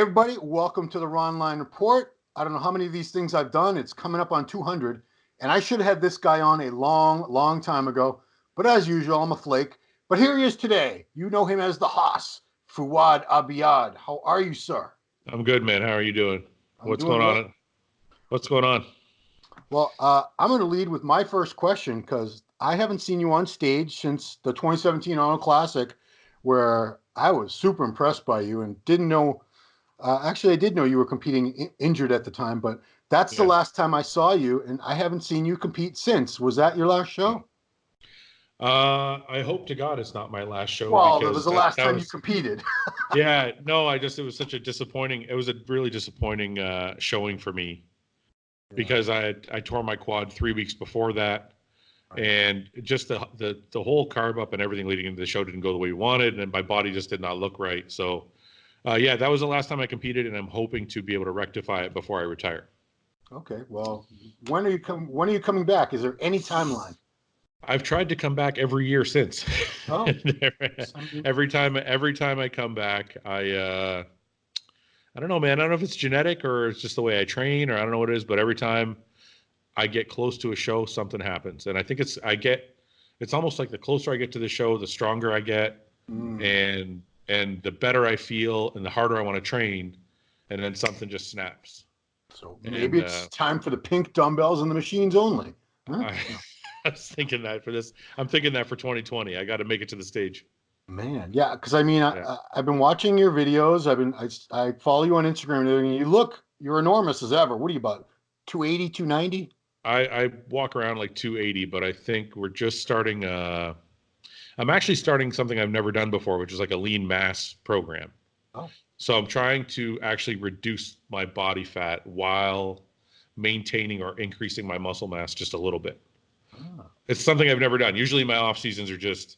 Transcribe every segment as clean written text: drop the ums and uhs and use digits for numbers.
everybody, welcome to the Ronline Report. I don't know how many of these things I've done. It's coming up on 200, and I should have had this guy on a long time ago, but as usual, I'm a flake. But here he is today. You know him as the Haas, Fouad Abiad. How are you, sir? I'm good, man. How are you doing? I'm doing well. What's going on? Well, I'm going to lead with my first question because I haven't seen you on stage since the 2017 Arnold Classic, where I was super impressed by you and didn't know. Actually, I did know you were competing injured at the time, but that's the last time I saw you, and I haven't seen you compete since. Was that your last show? I hope to God it's not my last show. Well, because that was the last time you competed. Yeah, no, it was such a disappointing. It was a really disappointing showing for me because I tore my quad 3 weeks before that, and just the whole carb up and everything leading into the show didn't go the way we wanted, and my body just did not look right. So, yeah, that was the last time I competed, and I'm hoping to be able to rectify it before I retire. Okay, well, when are you coming back? Is there any timeline? I've tried to come back every year since. Oh, every time I come back, I don't know, man. I don't know if it's genetic or it's just the way I train, or I don't know what it is, but every time I get close to a show, something happens. And I think it's almost like the closer I get to the show, the stronger I get, and the better I feel and the harder I want to train, and then something just snaps. So maybe it's time for the pink dumbbells and the machines only. Huh? I was thinking that for this. I'm thinking that for 2020. I got to make it to the stage. Man, yeah, because I mean, I've been watching your videos. I follow you on Instagram, and you're enormous as ever. What are you, about 280, 290? I walk around like 280, but I think we're just starting. I'm actually starting something I've never done before, which is like a lean mass program. Oh. So I'm trying to actually reduce my body fat while maintaining or increasing my muscle mass just a little bit. It's something I've never done. Usually my off seasons are just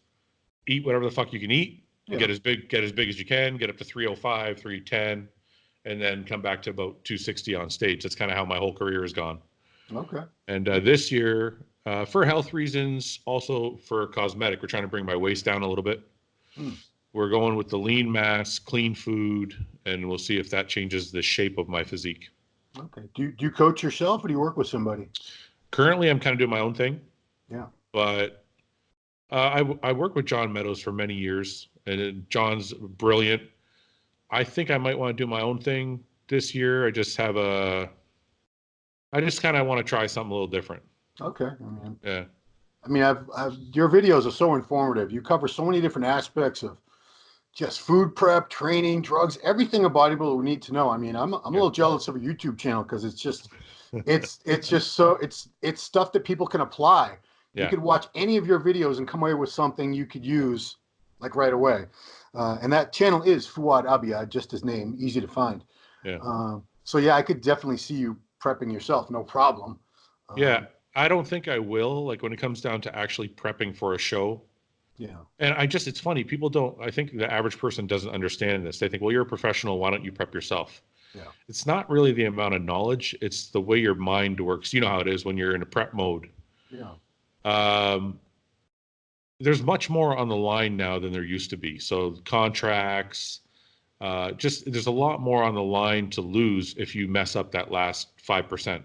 eat whatever the fuck you can eat, get as big as you can, get up to 305, 310, and then come back to about 260 on stage. That's kind of how my whole career has gone. Okay. And this year, for health reasons, also for cosmetic, we're trying to bring my waist down a little bit. We're going with the lean mass, clean food, and we'll see if that changes the shape of my physique. Okay. Do you coach yourself, or do you work with somebody? Currently, I'm kind of doing my own thing. Yeah. But I worked with John Meadows for many years, and John's brilliant. I think I might want to do my own thing this year. I just kind of want to try something a little different. Okay. I mean, your videos are so informative. You cover so many different aspects of just food prep, training, drugs, everything a bodybuilder would need to know. I mean, I'm a little jealous of a YouTube channel because it's stuff that people can apply. You could watch any of your videos and come away with something you could use like right away. And that channel is Fouad Abiad, just his name, easy to find. So yeah, I could definitely see you prepping yourself, no problem. Yeah, I don't think I will, like when it comes down to actually prepping for a show. Yeah. And it's funny, I think the average person doesn't understand this. They think, well, you're a professional, why don't you prep yourself? Yeah. It's not really the amount of knowledge, it's the way your mind works. You know how it is when you're in a prep mode. Yeah. There's much more on the line now than there used to be. So contracts, there's a lot more on the line to lose if you mess up that last 5%.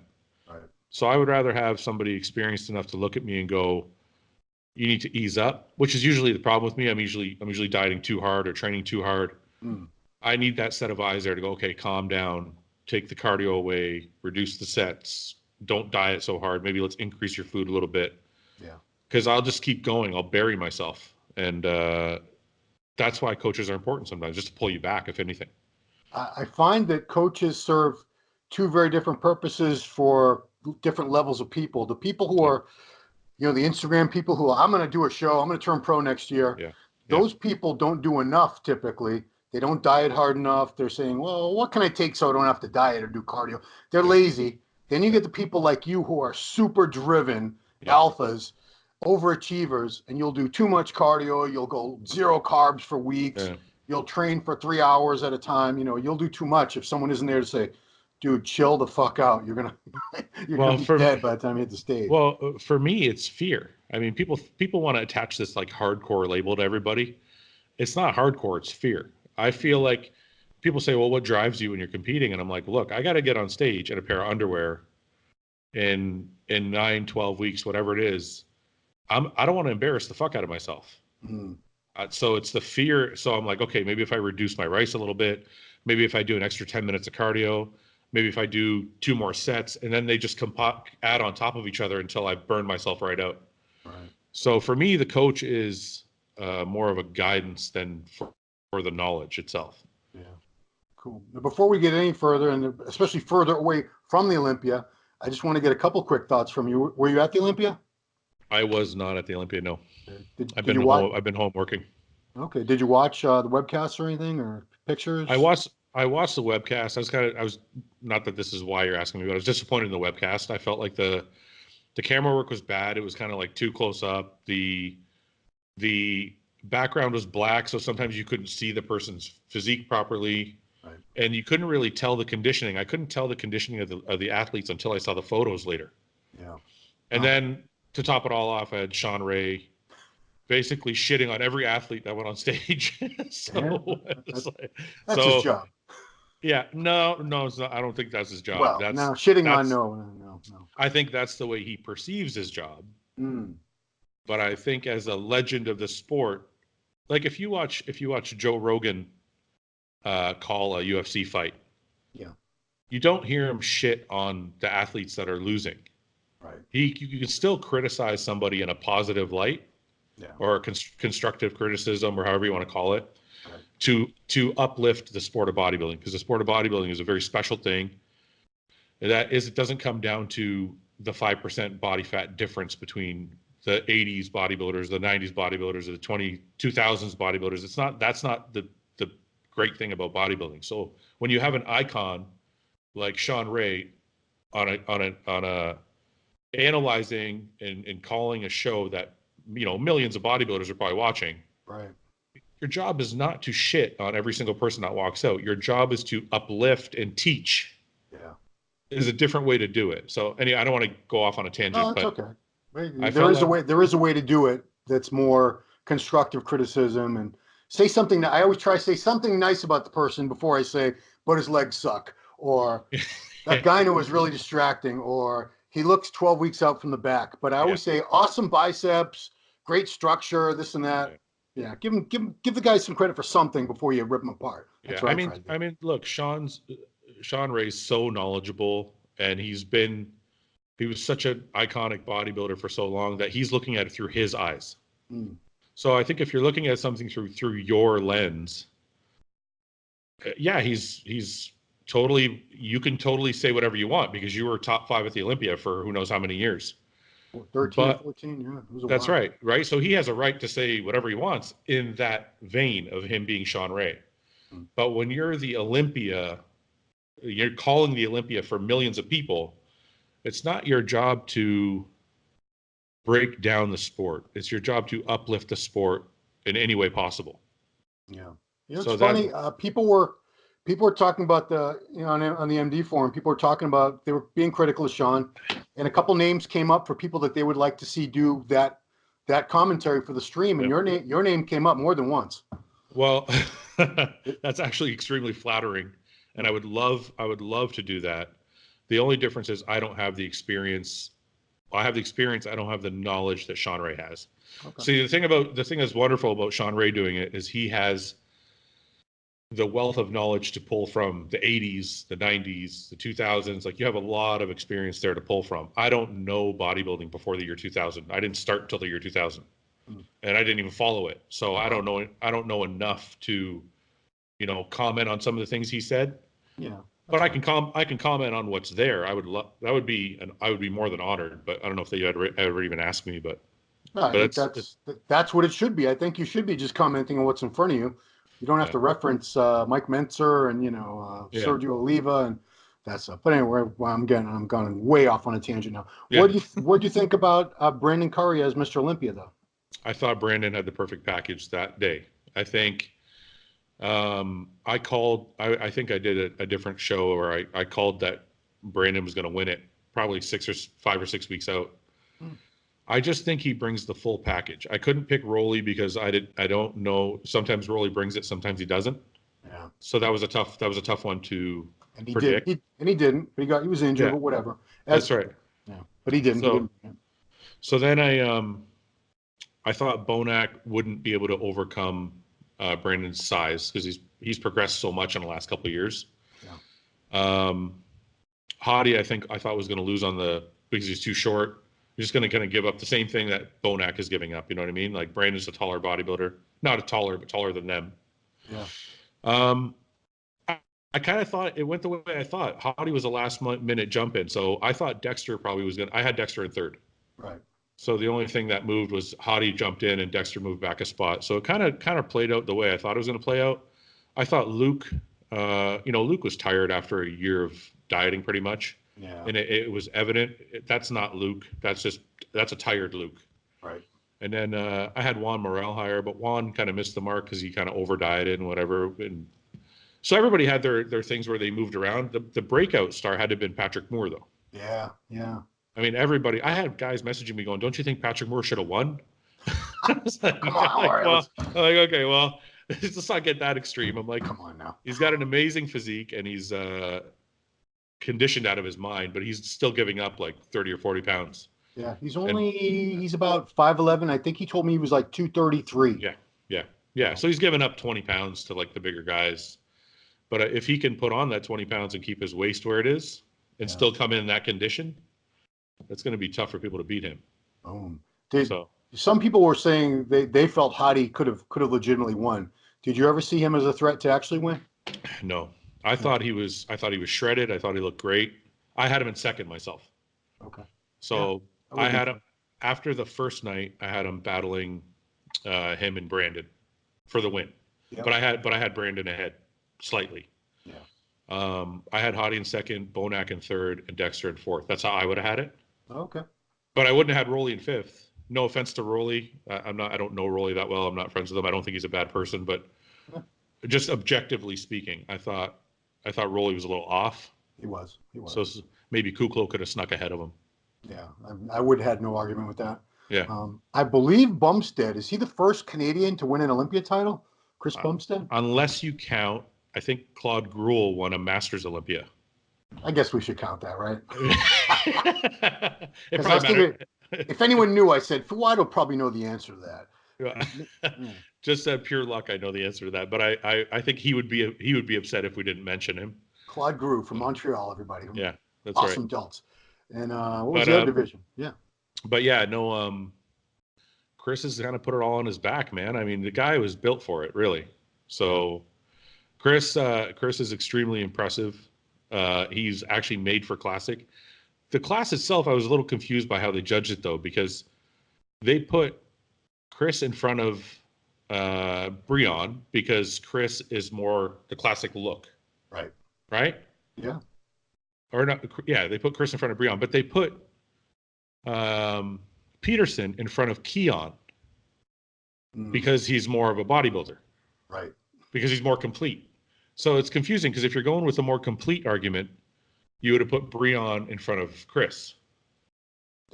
Right. So I would rather have somebody experienced enough to look at me and go, you need to ease up, which is usually the problem with me. I'm usually dieting too hard or training too hard. I need that set of eyes there to go, okay, calm down, take the cardio away, reduce the sets, don't diet so hard. Maybe let's increase your food a little bit. Yeah. Because I'll just keep going. I'll bury myself. And that's why coaches are important sometimes, just to pull you back, if anything. I find that coaches serve two very different purposes for different levels of people. The people who are, the Instagram people who I'm going to do a show, I'm going to turn pro next year. Yeah. Those people don't do enough typically. They don't diet hard enough. They're saying, well, what can I take so I don't have to diet or do cardio? They're lazy. Then you get the people like you who are super driven, alphas, overachievers, and you'll do too much cardio. You'll go 0 carbs for weeks. You'll train for 3 hours at a time. You'll do too much if someone isn't there to say, dude, chill the fuck out. You're gonna be dead by the time you hit the stage. Well, for me, it's fear. I mean, people want to attach this like hardcore label to everybody. It's not hardcore, it's fear. I feel like people say, well, what drives you when you're competing? And I'm like, look, I got to get on stage in a pair of underwear in 9, 12 weeks, whatever it is. I don't want to embarrass the fuck out of myself. Mm. So it's the fear. So I'm like, okay, maybe if I reduce my rice a little bit, maybe if I do an extra 10 minutes of cardio, maybe if I do 2 more sets, and then they just add on top of each other until I burn myself right out. Right. So for me, the coach is more of a guidance than for the knowledge itself. Yeah. Cool. Now, before we get any further, and especially further away from the Olympia, I just want to get a couple quick thoughts from you. Were you at the Olympia? I was not at the Olympia. No, Did you watch? I've been home working. Okay. Did you watch the webcasts or anything or pictures? I watched the webcast. I was not that this is why you're asking me, but I was disappointed in the webcast. I felt like the camera work was bad. It was kind of like too close up. The background was black, so sometimes you couldn't see the person's physique properly. Right. And you couldn't really tell the conditioning. I couldn't tell the conditioning of the athletes until I saw the photos later. Yeah. And then to top it all off, I had Sean Ray basically shitting on every athlete that went on stage. That's his job. Yeah, no, it's not. I don't think that's his job. Well, no, shitting on no. I think that's the way he perceives his job. Mm. But I think as a legend of the sport, like if you watch Joe Rogan call a UFC fight, yeah, you don't hear him shit on the athletes that are losing. Right. You can still criticize somebody in a positive light, yeah, or constructive criticism, or however you want to call it, right, to uplift the sport of bodybuilding, because the sport of bodybuilding is a very special thing. That is, it doesn't come down to the 5% body fat difference between the 80s bodybuilders, the 90s bodybuilders, or the 2000s bodybuilders. That's not the great thing about bodybuilding. So when you have an icon like Sean Ray on a analyzing and calling a show that millions of bodybuilders are probably watching, right. Your job is not to shit on every single person that walks out. Your job is to uplift and teach. Yeah, is a different way to do it. So anyway, I don't want to go off on a tangent. No, that's but okay. There is a way to do it that's more constructive criticism, and say something that I always try to say something nice about the person before I say, but his legs suck, or that gyno was really distracting, or he looks 12 weeks out from the back. But I always say awesome biceps, great structure, this and that. Yeah, give the guy some credit for something before you rip him apart. That's what I mean, look, Sean Ray's so knowledgeable, and he was such an iconic bodybuilder for so long that he's looking at it through his eyes. Mm. So I think if you're looking at something through your lens, he's totally, you can totally say whatever you want because you were top 5 at the Olympia for who knows how many years. 13, 14, yeah. It was That's while. Right? So he has a right to say whatever he wants in that vein of him being Sean Ray. Mm. But when you're the Olympia, you're calling the Olympia for millions of people, it's not your job to break down the sport. It's your job to uplift the sport in any way possible. Yeah. It's funny. People were talking about on the MD forum, people were talking about, they were being critical of Sean, and a couple names came up for people that they would like to see do that commentary for the stream, and your name came up more than once. Well, that's actually extremely flattering, and I would love to do that. The only difference is I don't have the experience. I have the experience. I don't have the knowledge that Sean Ray has. Okay. See, the thing that's wonderful about Sean Ray doing it is he has the wealth of knowledge to pull from the 80s, the 90s, the 2000s. Like, you have a lot of experience there to pull from. I don't know bodybuilding before the year 2000. I didn't start until the year 2000, and I didn't even follow it. So I don't know enough to, comment on some of the things he said. Yeah. But I can comment on what's there. I would be more than honored. But I don't know if they ever even asked me. But I think that's what it should be. I think you should be just commenting on what's in front of you. You don't have to reference Mike Mentzer and Sergio Oliva and that stuff. But anyway, I'm going way off on a tangent now. Yeah. What do you think about Brandon Curry as Mr. Olympia, though? I thought Brandon had the perfect package that day. I think I think I did a different show where I called that Brandon was going to win it probably 5 or 6 weeks out. I just think he brings the full package. I couldn't pick Rolly because I don't know. Sometimes Rolly brings it, sometimes he doesn't. Yeah. So that was a tough one to And he did. predict. He didn't. He was injured, Yeah, but whatever. that's As right. yeah, but he didn't. He So didn't. Yeah. so then I thought Bonac wouldn't be able to overcome Brandon's size because he's progressed so much in the last couple of years. Yeah. Um, Hadi, I thought was going to lose because he's too short. He's just going to kind of give up the same thing that Bonac is giving up. You know what I mean? Like Brandon's a taller bodybuilder, not a taller, but taller than them. Yeah. Um, I kind of thought it went the way I thought. Hadi was a last minute jump in, so I thought Dexter probably was going. I had Dexter in third. Right. So the only thing that moved was Hadi jumped in and Dexter moved back a spot. So it kind of played out the way I thought it was going to play out. I thought Luke, Luke was tired after a year of dieting pretty much. Yeah. And it was evident that's not Luke. That's a tired Luke. Right. And then I had Juan Morel higher, but Juan kind of missed the mark because he kind of over dieted and whatever. And so everybody had their things where they moved around. The breakout star had to have been Patrick Moore, though. Yeah. Yeah. I mean, everybody. I had guys messaging me going, "Don't you think Patrick Moore should have won?" I was like, Come on, all right, okay, well, let's not get that extreme. I'm like, come on now. he's got an amazing physique and he's conditioned out of his mind, but he's still giving up like 30 or 40 pounds. Yeah, he's about 5'11". I think he told me he was like 233. Yeah. So he's giving up 20 pounds to like the bigger guys. But if he can put on that 20 pounds and keep his waist where it is and still come in that condition, it's going to be tough for people to beat him. Boom. So Some people were saying they felt Hadi could have legitimately won. Did you ever see him as a threat to actually win? no, I thought he was shredded. I thought he looked great. I had him in second myself. Okay. So Yeah, I had him after the first night. I had him battling him and Brandon for the win. Yep. But I had Brandon ahead slightly. Yeah. I had Hadi in second, Bonac in third, and Dexter in fourth. That's how I would have had it. Okay. But I wouldn't have had Rolly in fifth. No offense to Rolly. I don't know Rolly that well. I'm not friends with him. I don't think he's a bad person, but just objectively speaking, I thought Rolly was a little off. He was. So maybe Kuklo could have snuck ahead of him. Yeah, I would have had no argument with that. Yeah. I believe Bumstead, is he the first Canadian to win an Olympia title? Chris Bumstead? Unless you count, I think Claude Gruel won a Masters Olympia. I guess we should count that, right? It probably mattered. If anyone knew, I said, Fouad will probably know the answer to that. Just pure luck, I know the answer to that. But I think he would be upset if we didn't mention him. Claude Grew from Montreal, everybody. Yeah, that's awesome right. delts. And what was the other division? Yeah. But yeah, no. Chris has kind of put it all on his back, man. I mean, the guy was built for it, really. So, Chris is extremely impressive. He's actually made for Classic. The class itself, I was a little confused by how they judged it, though, because they put Chris in front of Breon because Chris is more the classic look. Right? Yeah. Or not? Yeah, they put Chris in front of Breon, but they put Peterson in front of Keon because he's more of a bodybuilder. Right. Because he's more complete. So it's confusing because if you're going with a more complete argument, you would have put Breon in front of Chris.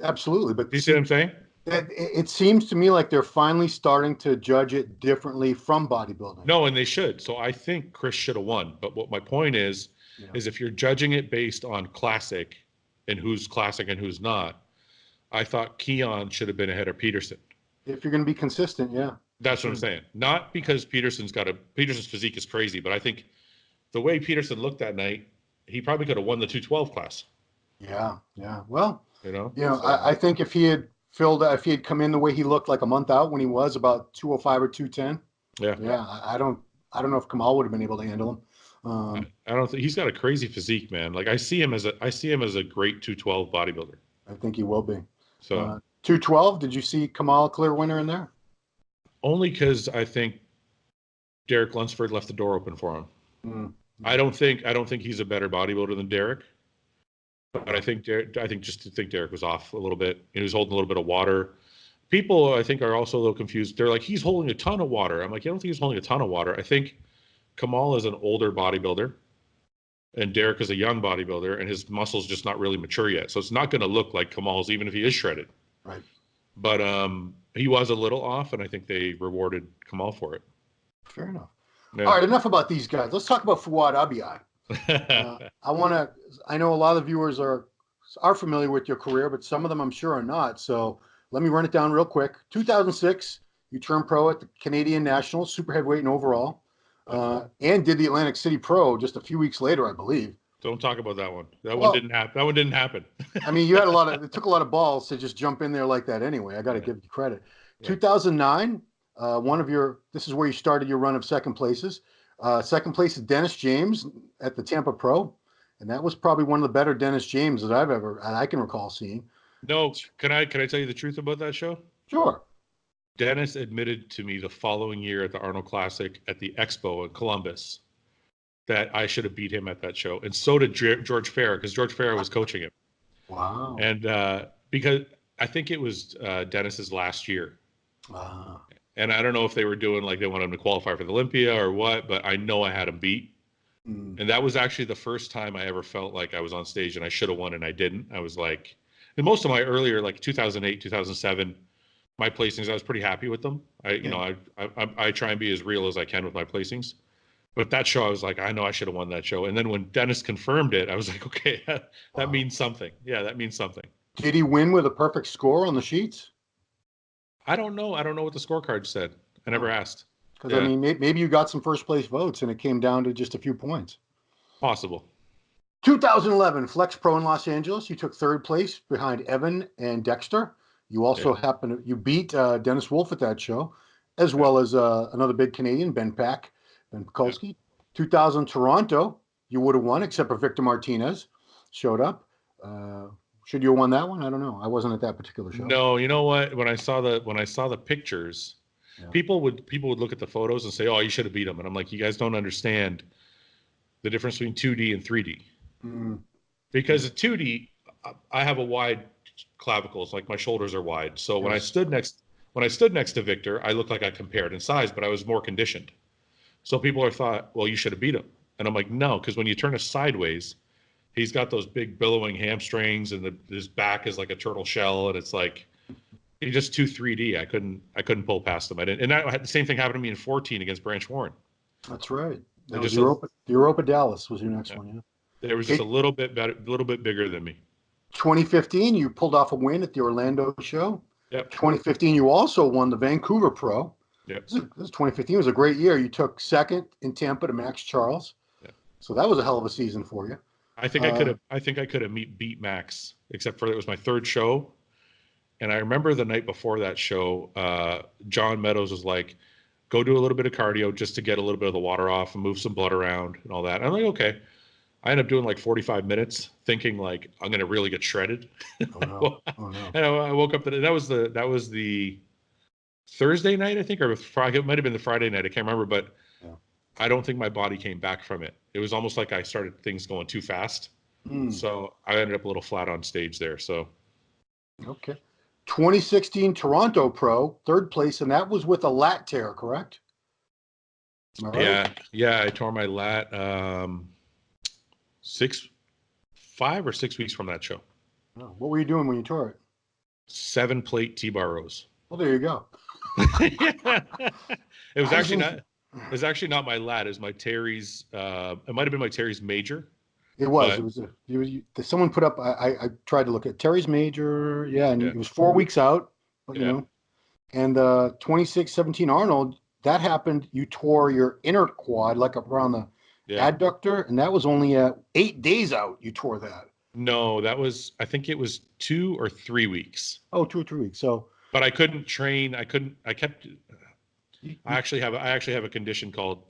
Absolutely. But do you see what I'm saying? It seems to me like they're finally starting to judge it differently from bodybuilding. No, and they should. So I think Chris should have won. But what my point is if you're judging it based on classic and who's classic and who's not, I thought Keon should have been ahead of Peterson. If you're going to be consistent, yeah. That's what I'm saying. Not because Peterson's physique is crazy, but I think the way Peterson looked that night, he probably could have won the 212 class. Yeah. Well, so. I think if he had come in the way he looked like a month out when he was about 205 or 210. Yeah. I don't know if Kamal would have been able to handle him. I don't think he's got a crazy physique, man. Like I see him as a great 212 bodybuilder. I think he will be. So 212, did you see Kamal clear winner in there? Only because I think Derek Lunsford left the door open for him. I don't think he's a better bodybuilder than Derek, but I think Derek was off a little bit. He was holding a little bit of water. People, I think, are also a little confused. They're like, he's holding a ton of water. I'm like, I don't think he's holding a ton of water. I think Kamal is an older bodybuilder, and Derek is a young bodybuilder, and his muscles just not really mature yet. So it's not going to look like Kamal's, even if he is shredded. Right. But he was a little off, and I think they rewarded Kamal for it. Fair enough. Yeah. All right, enough about these guys. Let's talk about Fouad Abiad. I know a lot of the viewers are familiar with your career, but some of them I'm sure are not. So let me run it down real quick. 2006, you turned pro at the Canadian Nationals, super heavyweight and overall, and did the Atlantic City Pro just a few weeks later, I believe. Don't talk about that one. That Well, one didn't happen. That one didn't happen. I mean, it took a lot of balls to just jump in there like that anyway. I got to give you credit. Yeah. 2009, this is where you started your run of second places. Second place is Dennis James at the Tampa Pro. And that was probably one of the better Dennis James that I can recall seeing. No, can I tell you the truth about that show? Sure. Dennis admitted to me the following year at the Arnold Classic at the Expo in Columbus that I should have beat him at that show. And so did George Farah, because George Farah was coaching him. Wow. And because I think it was Dennis's last year. Wow. And I don't know if they were doing like they wanted him to qualify for the Olympia or what, but I know I had him beat. And that was actually the first time I ever felt like I was on stage and I should have won and I didn't. I was like, and most of my earlier, like 2008, 2007, my placings, I was pretty happy with them. I try and be as real as I can with my placings. But that show, I was like, I know I should have won that show. And then when Dennis confirmed it, I was like, okay, that means something. Yeah, that means something. Did he win with a perfect score on the sheets? I don't know. I don't know what the scorecard said. I never asked. Because, I mean, maybe you got some first place votes and it came down to just a few points. Possible. 2011, Flex Pro in Los Angeles. You took third place behind Evan and Dexter. You also you beat Dennis Wolf at that show, as well as another big Canadian, Ben Pekulski. 2000 Toronto, you would have won, except for Victor Martinez showed up. Should you have won that one? I don't know. I wasn't at that particular show. No, you know what? When I saw the pictures, people would look at the photos and say, "Oh, you should have beat him." And I'm like, "You guys don't understand the difference between 2D and 3D." Because at 2D, I have a wide clavicles, like my shoulders are wide. So when I stood next to Victor, I looked like I compared in size, but I was more conditioned. So people thought, well, you should have beat him. And I'm like, no, because when you turn us sideways, he's got those big billowing hamstrings and his back is like a turtle shell. And it's like, he's just too 3D. I couldn't pull past him. I didn't. And the same thing happened to me in 14 against Branch Warren. That's right. That was Europa Dallas was your next one. Yeah. There was just a little bit bigger than me. 2015, you pulled off a win at the Orlando show. Yep. 2015, you also won the Vancouver Pro. Yep. This 2015 was a great year. You took second in Tampa to Max Charles. Yep. So that was a hell of a season for you. I think I could have beat Max, except for it was my third show. And I remember the night before that show, John Meadows was like, go do a little bit of cardio just to get a little bit of the water off and move some blood around and all that. And I'm like, okay. I ended up doing like 45 minutes thinking like I'm going to really get shredded. Oh, no. Oh, no. And I woke up that was the Thursday night, I think, or Friday. It might have been the Friday night. I can't remember, but I don't think my body came back from it. It was almost like I started things going too fast. So I ended up a little flat on stage there. So. Okay. 2016 Toronto Pro, third place, and that was with a lat tear, correct? Am I right? Yeah. I tore my lat 5 or 6 weeks from that show. Oh, what were you doing when you tore it? 7-plate T-bar rows. Well, there you go. It was actually not my lat. It was my Terry's. It might have been my Terry's major. It was. Someone put up. I tried to look at Terry's major. Yeah, and it was 4 weeks out. But, you know, and 26-17 Arnold. That happened. You tore your inner quad, like around the adductor, and that was only 8 days out. You tore that. No, that was. I think it was 2 or 3 weeks. Oh, 2 or 3 weeks. So. But I couldn't train. I actually have a condition called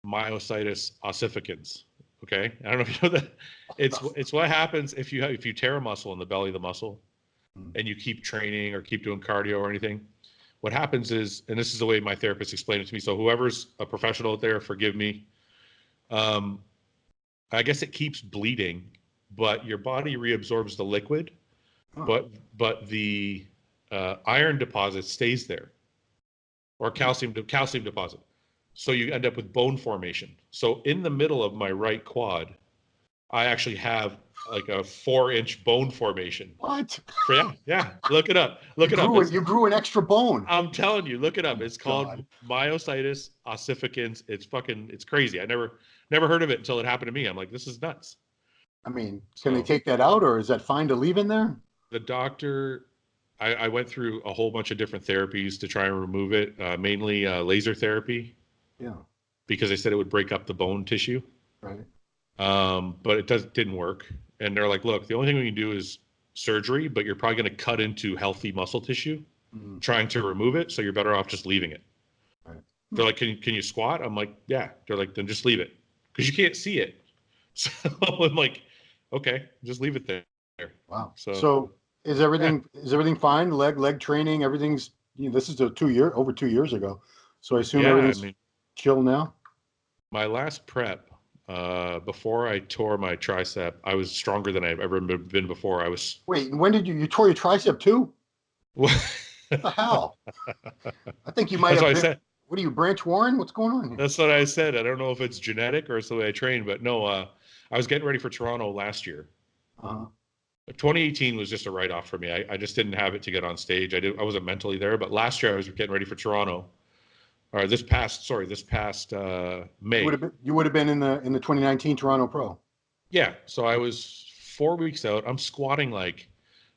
myositis ossificans. Okay, I don't know if you know that. It's what happens if you tear a muscle in the belly of the muscle, and you keep training or keep doing cardio or anything. What happens is, and this is the way my therapist explained it to me. So whoever's a professional out there, forgive me. I guess it keeps bleeding, but your body reabsorbs the liquid, but the iron deposit stays there, or calcium deposit. So you end up with bone formation. So in the middle of my right quad, I actually have like a 4-inch bone formation. What? Yeah. Look it up. Look it up. You grew an extra bone. I'm telling you, look it up. Oh, It's called God. myositis ossificans. It's crazy. I never heard of it until it happened to me. I'm like, this is nuts. I mean, can they So take that out, or is that fine to leave in there? the doctor, I went through a whole bunch of different therapies to try and remove it, mainly laser therapy, Yeah. because they said it would break up the bone tissue. Right. But didn't work. And they're like, look, the only thing we can do is surgery, but you're probably going to cut into healthy muscle tissue Mm, trying to remove it. So you're better off just leaving it. right. They're like, can you squat? I'm like, yeah. They're like, then just leave it because you can't see it. So I'm like, okay, just leave it there. Wow. So So yeah, is everything fine? Leg training, everything's, this is over 2 years ago. So I assume yeah. I everything's mean, chill now. my last prep, before I tore my tricep, I was stronger than I've ever been before. I was, Wait, and when did you tore your tricep too? What the that's hell? I think you might what have I been. said. What are you, Branch Warren? What's going on here? That's what I said. I don't know if it's genetic or it's the way I train, but no, I was getting ready for Toronto last year. Uh-huh. 2018 was just a write-off for me. I just didn't have it to get on stage. I wasn't mentally there. But last year I was getting ready for Toronto, or this past May. You would have been in the 2019 Toronto Pro. Yeah. So I was 4 weeks out. I'm squatting like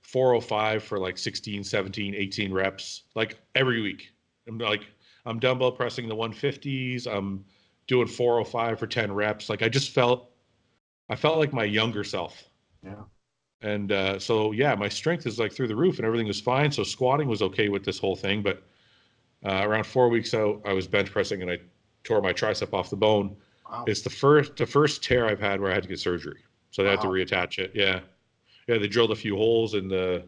405 for like 16, 17, 18 reps, like every week. I'm dumbbell pressing the 150s. I'm doing 405 for 10 reps. Like I felt like my younger self. Yeah. And so, yeah, my strength is like through the roof and everything was fine. So squatting was okay with this whole thing. But around 4 weeks out, I was bench pressing and I tore my tricep off the bone. Wow. It's the first tear I've had where I had to get surgery. So they had to Wow. reattach it. Yeah. Yeah. They drilled a few holes in the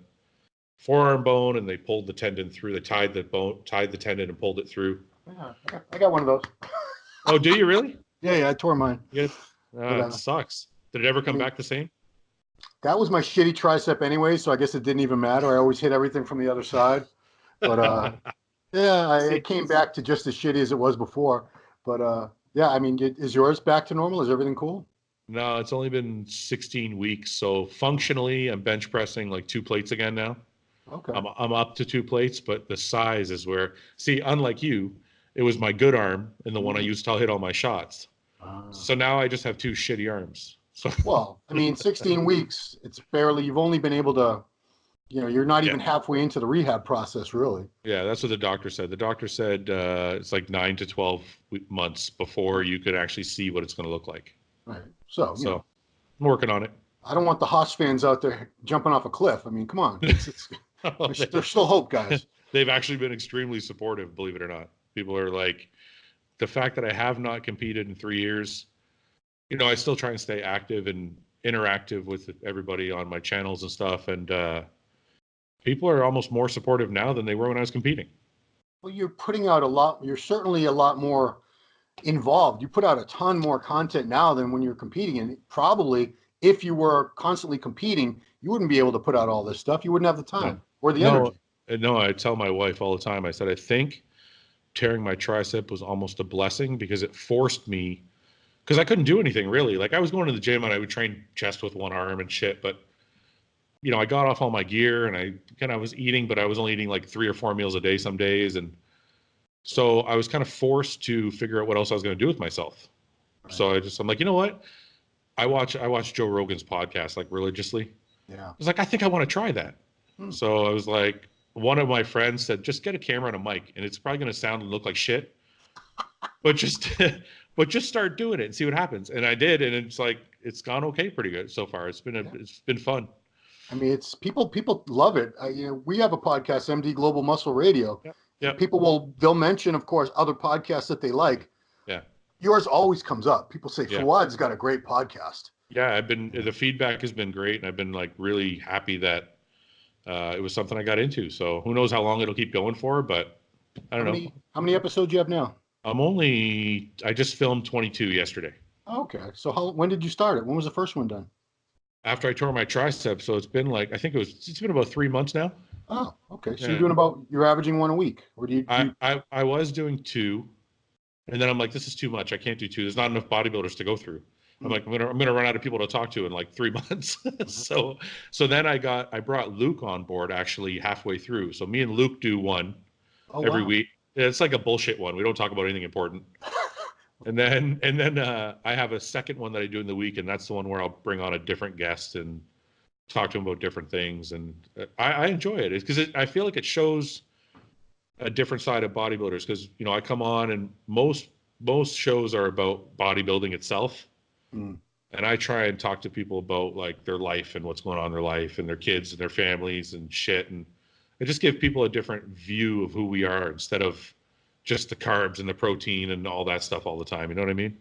forearm bone and they pulled the tendon through. They tied the tendon and pulled it through. Yeah, I got one of those. Oh, do you really? Yeah, I tore mine. Yeah. But It sucks. Did it ever I come mean, back the same? that was my shitty tricep anyway, so I guess it didn't even matter. I always hit everything from the other side. But yeah, it See, came back to just as shitty as it was before. But yeah, I mean, is yours back to normal? Is everything cool? no, it's only been 16 weeks. So functionally, I'm bench pressing like 2 plates again now. Okay. I'm up to 2 plates, but the size is where, see, unlike you, it was my good arm and the one I Mhm. used to hit all my shots. Ah. So now I just have two shitty arms. So Well, I mean, 16 weeks, you've only been able to, you're not yeah, even halfway into the rehab process, really. yeah, that's what the doctor said. The doctor said it's like 9 to 12 months before you could actually see what it's going to look like. Right. So, So I'm working on it. I don't want the Haas fans out there jumping off a cliff. I mean, come on. There's still hope, guys. They've actually been extremely supportive, believe it or not. People are like, the fact that I have not competed in 3 years, I still try and stay active and interactive with everybody on my channels and stuff. And people are almost more supportive now than they were when I was competing. Well, you're putting out a lot. You're certainly a lot more involved. You put out a ton more content now than when you're competing. And probably if you were constantly competing, you wouldn't be able to put out all this stuff. You wouldn't have the No, time or the no, energy. no. I tell my wife all the time, I said, I think tearing my tricep was almost a blessing because it forced me, because I couldn't do anything really. Like I was going to the gym and I would train chest with one arm and shit, but I got off all my gear and I kind of was eating, but I was only eating like 3 or 4 meals a day some days. And so I was kind of forced to figure out what else I was going to do with myself. Right. So I'm like, you know what? I watch Joe Rogan's podcast like religiously. Yeah. I was like, I think I want to try that. Hmm. So I was like, one of my friends said, just get a camera and a mic, and it's probably going to sound and look like shit, but just but just start doing it and see what happens. And I did, and it's gone okay, pretty good so far. It's Yeah. been fun. I mean, it's people love it. We have a podcast, MD Global Muscle Radio, Yep. and Yep. they'll mention, of course, other podcasts that they like. Yeah. Yours always comes up. People say Yeah. Fouad's got a great podcast. Yeah. The feedback has been great, and I've been like really happy that it was something I got into. So who knows how long it'll keep going for, but I How don't know. many episodes you have now? I just filmed 22 yesterday Okay. So when did you start it? When was the first one done? after I tore my tricep. So it's been like, it's been about 3 months now. Oh, okay. So Yeah. you're averaging one a week, or I was doing two, and then I'm like, this is too much. I can't do two. There's not enough bodybuilders to go through. I'm like, I'm gonna run out of people to talk to in like 3 months. Mhm. So then I brought Luke on board actually halfway through. So me and Luke do one Oh every wow. week. It's like a bullshit one. We don't talk about anything important. And then I have a second one that I do in the week, and that's the one where I'll bring on a different guest and talk to him about different things. And I enjoy it because I feel like it shows a different side of bodybuilders. Because I come on and most shows are about bodybuilding itself, Mm. and I try and talk to people about like their life and what's going on in their life and their kids and their families and shit. And I just give people a different view of who we are instead of just the carbs and the protein and all that stuff all the time. You know what I mean?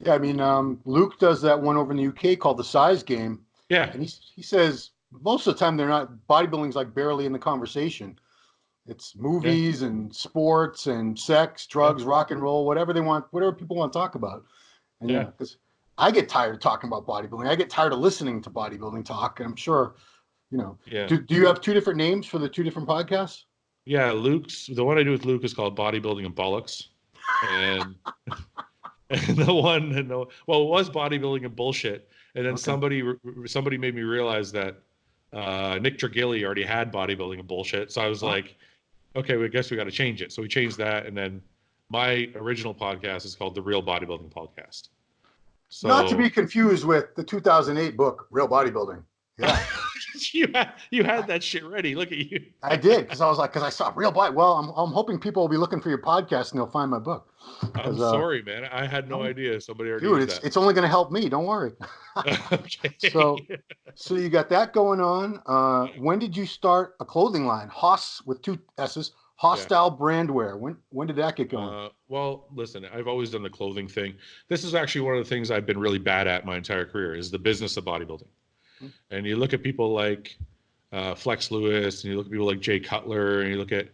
Yeah, I mean, Luke does that one over in the UK called the Size Game, Yeah. and he says most of the time they're not bodybuilding's like barely in the conversation. It's Yeah. movies and sports and sex, Yeah. drugs, rock and roll, whatever they want, whatever people want to talk about. And yeah, Yeah. because I get tired of talking about bodybuilding. I get tired of listening to bodybuilding talk. And I'm sure, you know, Yeah. do you have two different names for the two different podcasts? Yeah. The one I do with Luke is called Bodybuilding and Bollocks. And, and the one, and the, well, it was Bodybuilding and Bullshit. And then Okay. somebody made me realize that Nick Dragili already had Bodybuilding and Bullshit. So I was Oh, like, okay, we guess we got to change it. So we changed that. And then my original podcast is called The Real Bodybuilding Podcast. not to be So confused with the 2008 book, Real Bodybuilding. Yeah. you had that shit ready. Look at you. I did because I was like, because I saw real body. Well, I'm hoping people will be looking for your podcast and they'll find my book. I'm Because sorry, man. I had no oh, idea somebody already dude, used it's that. it's only going to help me. Don't worry. So, Okay. so you got that going on. When did you start a clothing line? Hoss with two S's. Yeah. Hostile Brandwear. When did that get going? Well, listen, I've always done the clothing thing. This is actually one of the things I've been really bad at my entire career is the business of bodybuilding. And you look at people like Flex Lewis, and you look at people like Jay Cutler, and you look at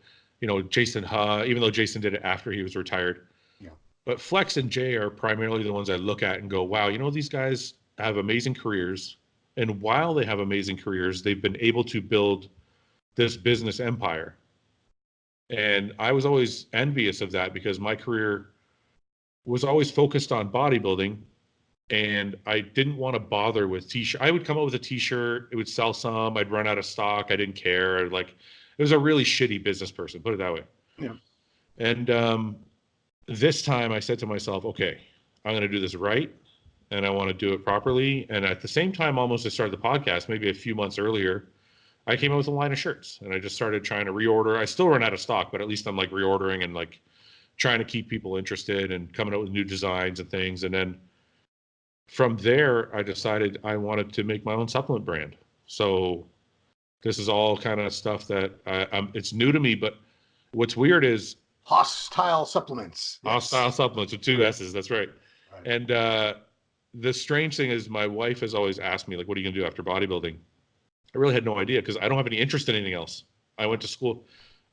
Jason Ha, even though Jason did it after he was retired. Yeah. But Flex and Jay are primarily the ones I look at and go, wow, these guys have amazing careers. And while they have amazing careers, they've been able to build this business empire. And I was always envious of that because my career was always focused on bodybuilding. And I didn't want to bother with t-shirt. I would come up with a t-shirt. It would sell some. I'd run out of stock. I didn't care. Like, it was a really shitty business person, put it that way. Yeah. And this time I said to myself, okay, I'm going to do this right. And I want to do it properly. And at the same time, almost I started the podcast, maybe a few months earlier, I came up with a line of shirts and I just started trying to reorder. I still run out of stock, but at least I'm like reordering and like trying to keep people interested and coming up with new designs and things. And then from there, I decided I wanted to make my own supplement brand. So this is all kind of stuff that it's new to me. But what's weird is Hostile Supplements. Yes. hostile supplements with two S's. That's right. Right. And the strange thing is my wife has always asked me, like, what are you going to do after bodybuilding? I really had no idea because I don't have any interest in anything else. I went to school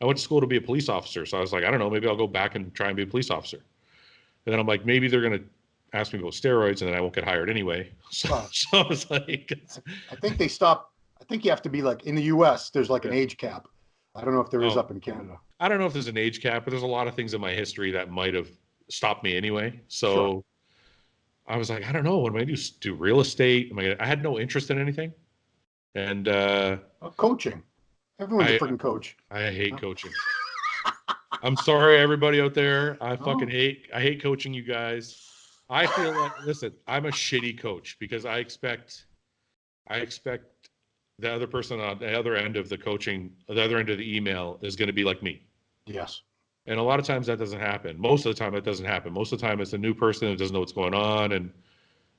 to be a police officer. So I was like, I don't know, maybe I'll go back and try and be a police officer. And then I'm like, maybe they're going to ask me about steroids and then I won't get hired anyway. So, Well, so I was like, I think they stop. I think you have to be like in the U.S. There's like an age cap. I don't know if there is oh, up in Canada. I don't know if there's an age cap, but there's a lot of things in my history that might have stopped me anyway. So Sure. I was like, I don't know. What am I going to do real estate? I had no interest in anything. And Coaching. Everyone's a I freaking coach. I hate coaching. I'm sorry, everybody out there. I Oh. hate coaching you guys. I feel like, listen, I'm a shitty coach because I expect the other person on the other end of the coaching, the other end of the email is going to be like me. Yes. And a lot of times that doesn't happen. Most of the time that doesn't happen. Most of the time it's a new person that doesn't know what's going on and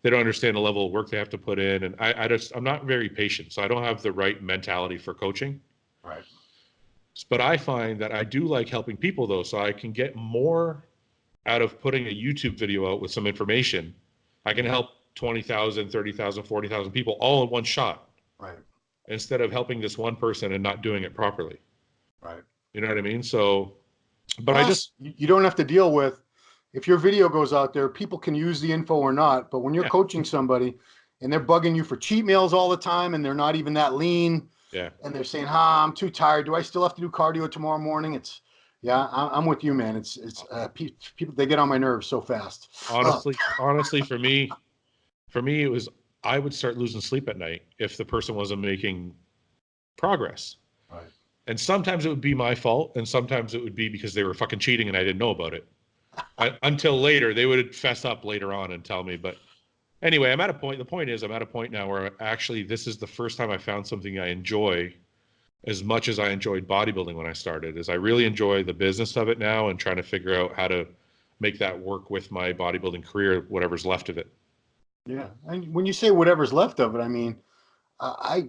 they don't understand the level of work they have to put in. And I'm not very patient. So I don't have the right mentality for coaching. Right. But I find that I do like helping people though. So I can get more out of putting a YouTube video out with some information. I can help 20,000, 30,000, 40,000 people all in one shot. Right. Instead of helping this one person and not doing it properly. Right. You know what I mean? So, but Plus, you don't have to deal with if your video goes out there, people can use the info or not. But when you're Yeah. coaching somebody and they're bugging you for cheat meals all the time and they're not even that lean, yeah, and they're saying, I'm too tired. Do I still have to do cardio tomorrow morning? I'm with you, man. It's people, they get on my nerves so fast. honestly, For me, it was I would start losing sleep at night if the person wasn't making progress. Right. And sometimes it would be my fault, and sometimes it would be because they were fucking cheating and I didn't know about it. Until later, they would fess up later on and tell me. But anyway, I'm at a point. The point is, I'm at a point now where actually this is the first time I found something I enjoy as much as I enjoyed bodybuilding when I started. Is I really enjoy the business of it now and trying to figure out how to make that work with my bodybuilding career, whatever's left of it. Yeah. And when you say whatever's left of it, I mean, I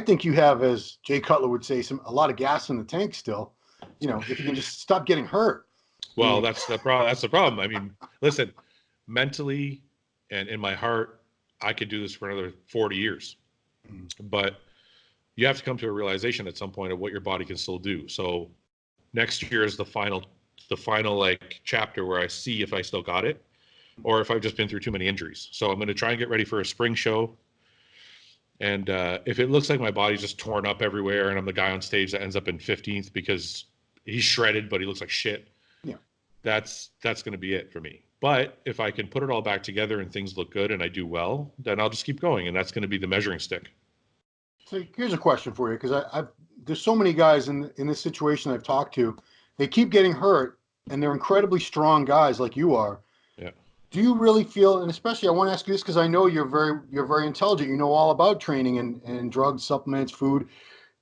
think you have, as Jay Cutler would say, a lot of gas in the tank still. You know, if you can just stop getting hurt. Well, that's the problem. That's the problem. I mean, listen, mentally and in my heart, I could do this for another 40 years. But you have to come to a realization at some point of what your body can still do. So next year is the final like chapter where I see if I still got it or if I've just been through too many injuries. So I'm going to try and get ready for a spring show. And if it looks like my body's just torn up everywhere and I'm the guy on stage that ends up in 15th because he's shredded, but he looks like shit. Yeah. That's going to be it for me. But if I can put it all back together and things look good and I do well, then I'll just keep going. And that's going to be the measuring stick. So here's a question for you, because there's so many guys in this situation I've talked to, they keep getting hurt and they're incredibly strong guys like you are. Yeah. Do you really feel, and especially I want to ask you this because I know you're very intelligent, you know all about training and drugs, supplements, food.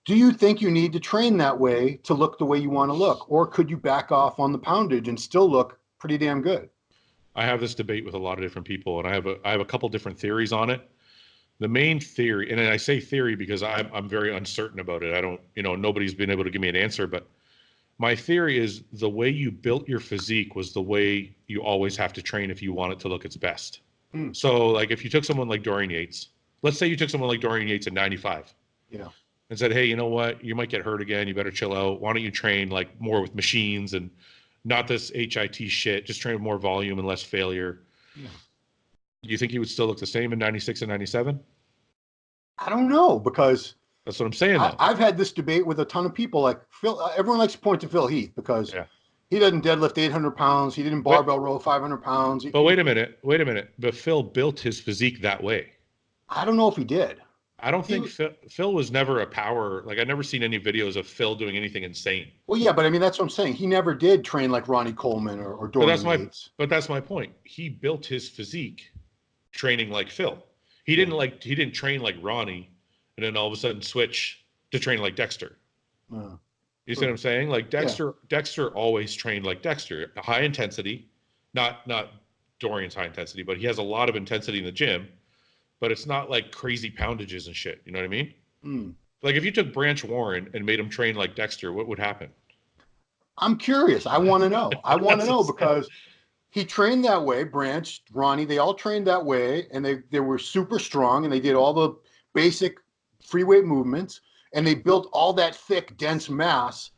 Do you think you need to train that way to look the way you want to look? Or could you back off on the poundage and still look pretty damn good? I have this debate with a lot of different people, and I have a couple different theories on it. The main theory, and I say theory because I'm very uncertain about it. I don't, nobody's been able to give me an answer, but my theory is the way you built your physique was the way you always have to train if you want it to look its best. So like if you took someone like Dorian Yates, let's say you took someone like Dorian Yates in 95. Yeah. And said, hey, you know what? You might get hurt again. You better chill out. Why don't you train like more with machines and not this HIT shit. Just train with more volume and less failure. Yeah. Do you think he would still look the same in 96 and 97? I don't know, because that's what I'm saying. I've had this debate with a ton of people. Like Phil, everyone likes to point to Phil Heath because he doesn't deadlift 800 pounds. He didn't barbell row 500 pounds. But wait a minute. But Phil built his physique that way. I don't know if he did. I don't think Phil was never a power. Like, I've never seen any videos of Phil doing anything insane. Well, yeah, but I mean, that's what I'm saying. He never did train like Ronnie Coleman or Dorian Yates. But that's my point. He built his physique training like Phil. He didn't train like Ronnie and then all of a sudden switch to train like Dexter. You see what I'm saying? Like Dexter always trained like Dexter, high intensity, not Dorian's high intensity, but he has a lot of intensity in the gym. But it's not like crazy poundages and shit. You know what I mean? Like if you took Branch Warren and made him train like Dexter, what would happen? I'm curious. I want to know. I want to know because he trained that way. Branch, Ronnie, they all trained that way, and they were super strong, and they did all the basic free weight movements, and they built all that thick, dense mass.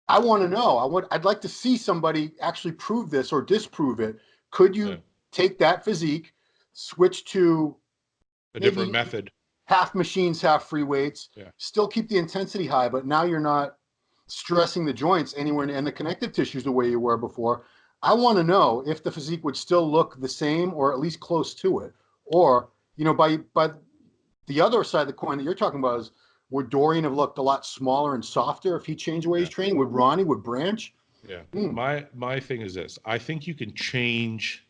I want to know. I'd like to see somebody actually prove this or disprove it. Could you take that physique, switch to a different method, half machines, half free weights, still keep the intensity high, but now you're not stressing the joints anywhere and the connective tissues the way you were before? I want to know if the physique would still look the same or at least close to it. Or, by the other side of the coin that you're talking about is, would Dorian have looked a lot smaller and softer if he changed the way he's training? Would Ronnie, would Branch? Yeah. My thing is this. I think you can change.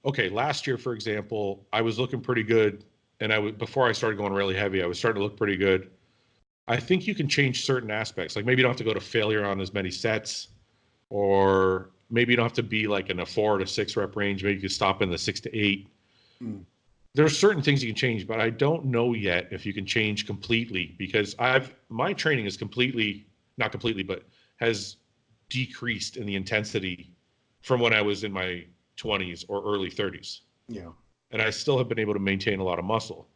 Okay, last year, for example, I was looking pretty good, and before I started going really heavy, I was starting to look pretty good. I think you can change certain aspects. Like maybe you don't have to go to failure on as many sets, or maybe you don't have to be like in a 4 to 6 rep range. Maybe you could stop in the 6 to 8. There's certain things you can change, but I don't know yet if you can change completely because my training is not completely, but has decreased in the intensity from when I was in my 20s or early 30s. Yeah. And I still have been able to maintain a lot of muscle.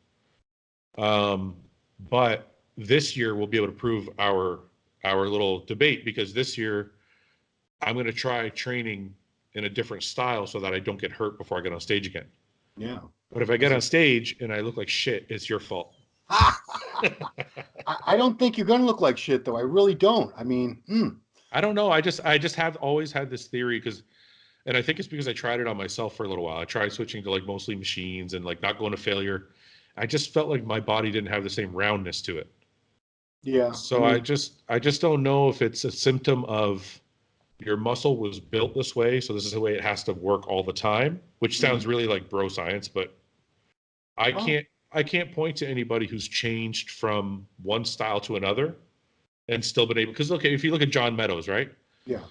But this year we'll be able to prove our little debate, because this year I'm going to try training in a different style so that I don't get hurt before I get on stage again. Yeah. But if I get on stage and I look like shit, it's your fault. I don't think you're going to look like shit, though. I really don't. I mean, I don't know. I just have always had this theory because And I think it's because I tried it on myself for a little while. I tried switching to like mostly machines and like not going to failure. I just felt like my body didn't have the same roundness to it. Yeah, I So mean, I just don't know if it's a symptom of your muscle was built this way, so this is the way it has to work all the time, which sounds mm, really like bro science, but I well, can't I can't point to anybody who's changed from one style to another and still been able, because okay, if you look at John Meadows, right? yeah,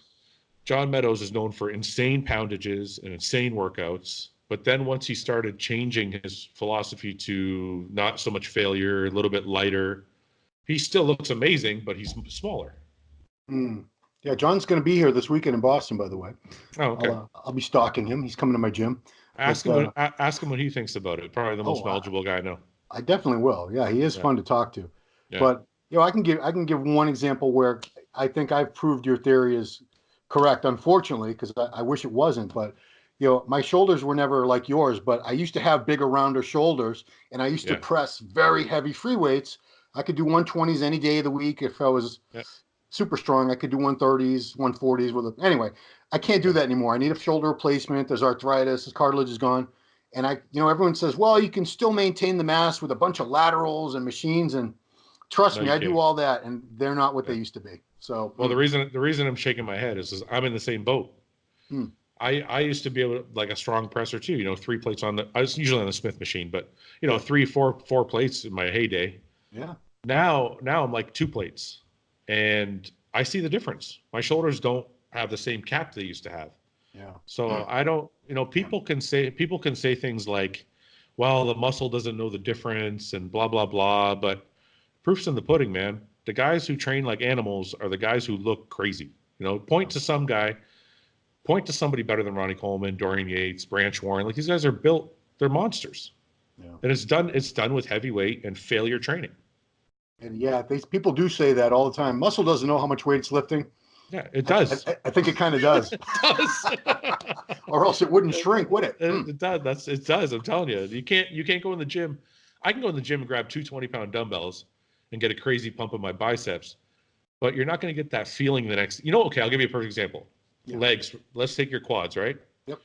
John Meadows is known for insane poundages and insane workouts. But then once he started changing his philosophy to not so much failure, a little bit lighter, he still looks amazing, but he's smaller. mm. Yeah. John's going to be here this weekend in Boston, by the way. Oh, okay. I'll be stalking him. He's coming to my gym. But Ask him what he thinks about it. Probably the most oh, knowledgeable guy I know. I definitely will. Yeah, he is Yeah, fun to talk to. yeah, But I can give one example where I think I've proved your theory is correct. Unfortunately, because I wish it wasn't. But my shoulders were never like yours. But I used to have bigger, rounder shoulders, and I used to yeah, press very heavy free weights. I could do 120s any day of the week if I was yeah, super strong. I could do 130s, 140s with it. Anyway, I can't do yeah. that anymore. I need a shoulder replacement. There's arthritis. His cartilage is gone. And everyone says, well, you can still maintain the mass with a bunch of laterals and machines. And trust No, me, you I do can't. all that, and they're not what they Yeah. used to be. So, Well, the reason I'm shaking my head is I'm in the same boat. mm, I used to be able to, like a strong presser too. 3 plates on the. I was usually on the Smith machine, but yeah, three, four plates in my heyday. yeah, Now I'm like 2 plates, and I see the difference. My shoulders don't have the same cap they used to have. yeah, So I don't. People can say things like, "Well, the muscle doesn't know the difference," and blah blah blah. But proof's in the pudding, man. The guys who train like animals are the guys who look crazy. Point to somebody better than Ronnie Coleman, Dorian Yates, Branch Warren. Like these guys are built, they're monsters. yeah. And it's done with heavy weight and failure training. And yeah, people do say that all the time. Muscle doesn't know how much weight it's lifting. Yeah, it does. I think it kind of does, It does. or else it wouldn't shrink, would it? Mm. It does. It does. I'm telling you. You can't go in the gym. I can go in the gym and grab two 20-pound dumbbells and get a crazy pump in my biceps, but you're not going to get that feeling the next. Okay, I'll give you a perfect example. Yeah. Legs. Let's take your quads, right? Yep.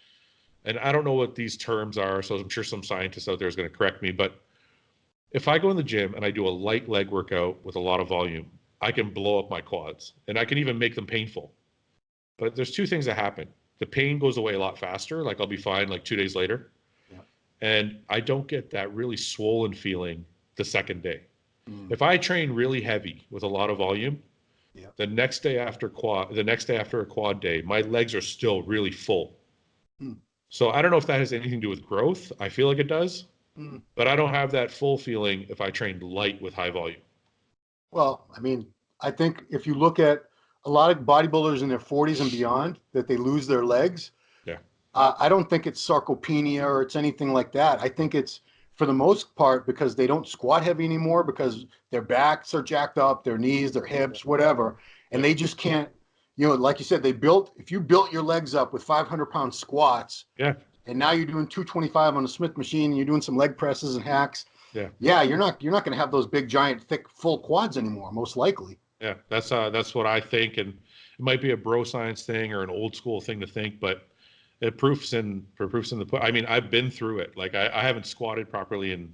And I don't know what these terms are, so I'm sure some scientist out there is going to correct me, but if I go in the gym and I do a light leg workout with a lot of volume, I can blow up my quads and I can even make them painful. But there's two things that happen. The pain goes away a lot faster, like I'll be fine like 2 days later. Yeah. And I don't get that really swollen feeling the second day. Mm. If I train really heavy with a lot of volume, Yeah. the next day after a quad day, my legs are still really full. Mm. So I don't know if that has anything to do with growth. I feel like it does, Mm. but I don't have that full feeling if I trained light with high volume. Well, I mean, I think if you look at a lot of bodybuilders in their 40s and beyond, that they lose their legs. Yeah. I don't think it's sarcopenia or it's anything like that. I think it's for the most part because they don't squat heavy anymore because their backs are jacked up, their knees, their hips, whatever, and Yeah. they just can't. Like you said, if you built your legs up with 500-pound squats, Yeah. and now you're doing 225 on a Smith machine, and you're doing some leg presses and hacks. Yeah. Yeah, you're not going to have those big, giant, thick, full quads anymore, most likely. Yeah. That's what I think. And it might be a bro science thing or an old school thing to think, but proofs in the put. I mean, I've been through it. Like I haven't squatted properly in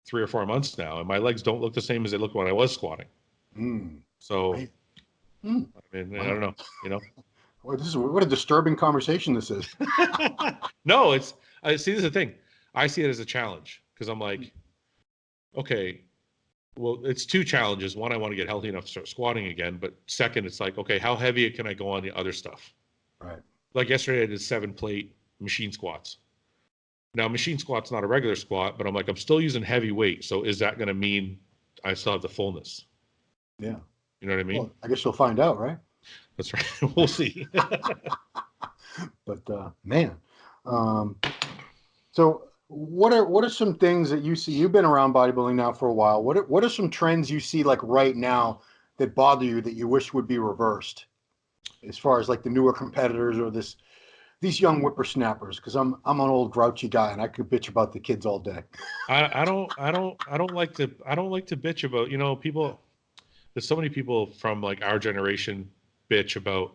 3 or 4 months now, and my legs don't look the same as they looked when I was squatting. Mm. So, Right. Mm. I mean, I Wow. don't know. Boy, what a disturbing conversation this is. No, I see. This is the thing. I see it as a challenge because I'm like, okay, well, it's two challenges. One, I want to get healthy enough to start squatting again, but second, it's like, okay, how heavy can I go on the other stuff? Right. Like yesterday, I did 7-plate machine squats. Now, machine squat's not a regular squat, but I'm like, I'm still using heavy weight. So is that going to mean I still have the fullness? Yeah. You know what I mean? Well, I guess you'll find out, right? That's right. We'll see. But man, so what are some things that you see? You've been around bodybuilding now for a while. What are some trends you see like right now that bother you that you wish would be reversed, as far as like the newer competitors or these young whippersnappers? Because I'm an old grouchy guy and I could bitch about the kids all day. I don't like to bitch about, people. There's so many people from like our generation bitch about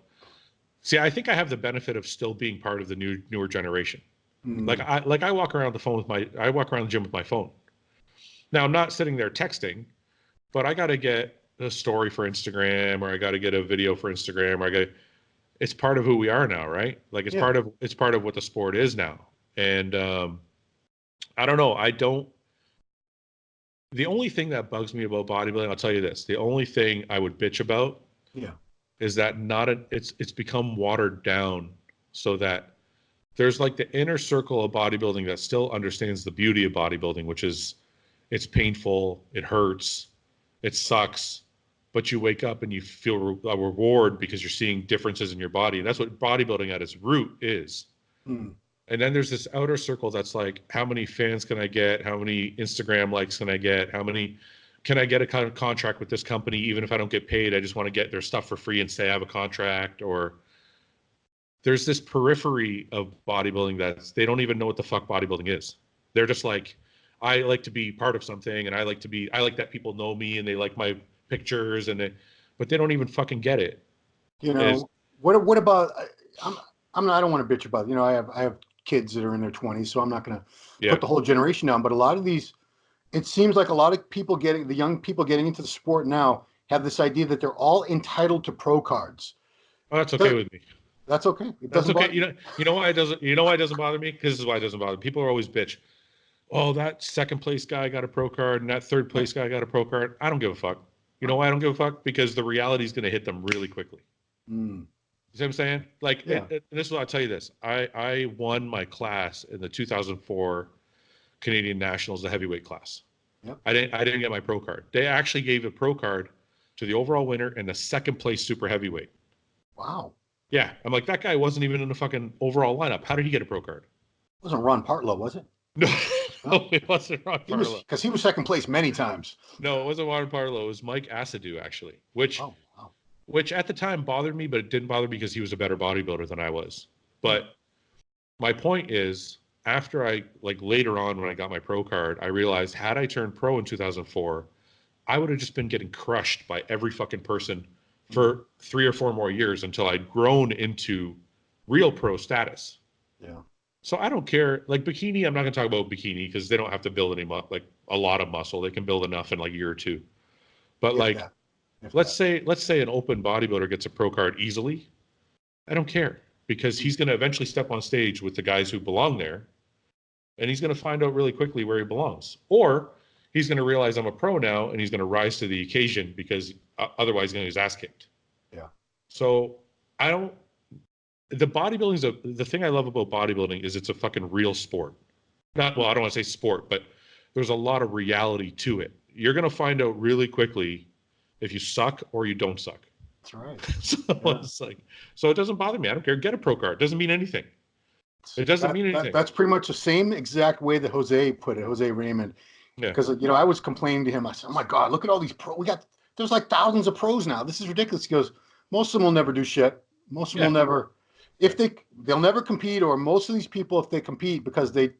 See, I think I have the benefit of still being part of the newer generation. Mm. Like I walk around I walk around the gym with my phone. Now I'm not sitting there texting, but I got to get a story for Instagram, or I got to get a video for Instagram, or it's part of who we are now, right? Like Yeah. it's part of what the sport is now. And I don't know. The only thing that bugs me about bodybuilding, I'll tell you this, the only thing I would bitch about Yeah. is that it's become watered down so that there's like the inner circle of bodybuilding that still understands the beauty of bodybuilding, which is it's painful, it hurts, it sucks, but you wake up and you feel a reward because you're seeing differences in your body. And that's what bodybuilding at its root is. Mm. And then there's this outer circle that's like, how many fans can I get? How many Instagram likes can I get? How many can I get a kind of contract with this company? Even if I don't get paid, I just want to get their stuff for free and say I have a contract. Or there's this periphery of bodybuilding that's they don't even know what the fuck bodybuilding is. They're just like, I like to be part of something, and I like that people know me and they like my pictures, but they don't even fucking get it. You Is know, what about I'm not, I don't want to bitch about, I have kids that are in their 20s, so I'm not going to yeah. put the whole generation down, but a lot of these, it seems like a lot of people the young people getting into the sport now have this idea that they're all entitled to pro cards. Oh, that's okay with me. That's okay. It That's doesn't okay. bother. You know why it doesn't bother me? Because this is why it doesn't bother me. People are always bitch. Oh, that second place guy got a pro card and that third place guy got a pro card. I don't give a fuck. You know why I don't give a fuck? Because the reality is going to hit them really quickly. Mm. You see what I'm saying? Like, Yeah. and this is what I'll tell you this. I won my class in the 2004 Canadian Nationals, the heavyweight class. Yep. I didn't get my pro card. They actually gave a pro card to the overall winner and the second place super heavyweight. Wow. Yeah. I'm like, that guy wasn't even in the fucking overall lineup. How did he get a pro card? It wasn't Ron Partlow, was it? No, No. no, it wasn't Ron He was, Parlow. because he was second place many times. No, it wasn't Ron Parlow. It was Mike Asadou, actually, Oh, wow. which at the time bothered me, but it didn't bother me because he was a better bodybuilder than I was. But my point is, after like later on when I got my pro card, I realized had I turned pro in 2004, I would have just been getting crushed by every fucking person for 3 or 4 more years until I'd grown into real pro status. Yeah. So I don't care. Like bikini, I'm not going to talk about bikini because they don't have to build like a lot of muscle. They can build enough in like a year or two. But If like, that. If let's that. say an open bodybuilder gets a pro card easily. I don't care because he's going to eventually step on stage with the guys who belong there, and he's going to find out really quickly where he belongs. Or he's going to realize I'm a pro now, and he's going to rise to the occasion because otherwise he's going to get his ass kicked. Yeah. So I don't. The bodybuilding the thing I love about bodybuilding is it's a fucking real sport. Not well, I don't want to say sport, but there's a lot of reality to it. You're going to find out really quickly if you suck or you don't suck. That's right. So Yeah. it's like, so it doesn't bother me. I don't care. Get a pro card. It doesn't mean anything. It doesn't mean anything. That's pretty much the same exact way that Jose put it, Jose Raymond. Yeah. Because I was complaining to him. I said, "Oh my God, look at all these there's like thousands of pros now. This is ridiculous." He goes, "Most of them will never do shit. Most of them will never, if they'll never compete, or most of these people, if they compete because they're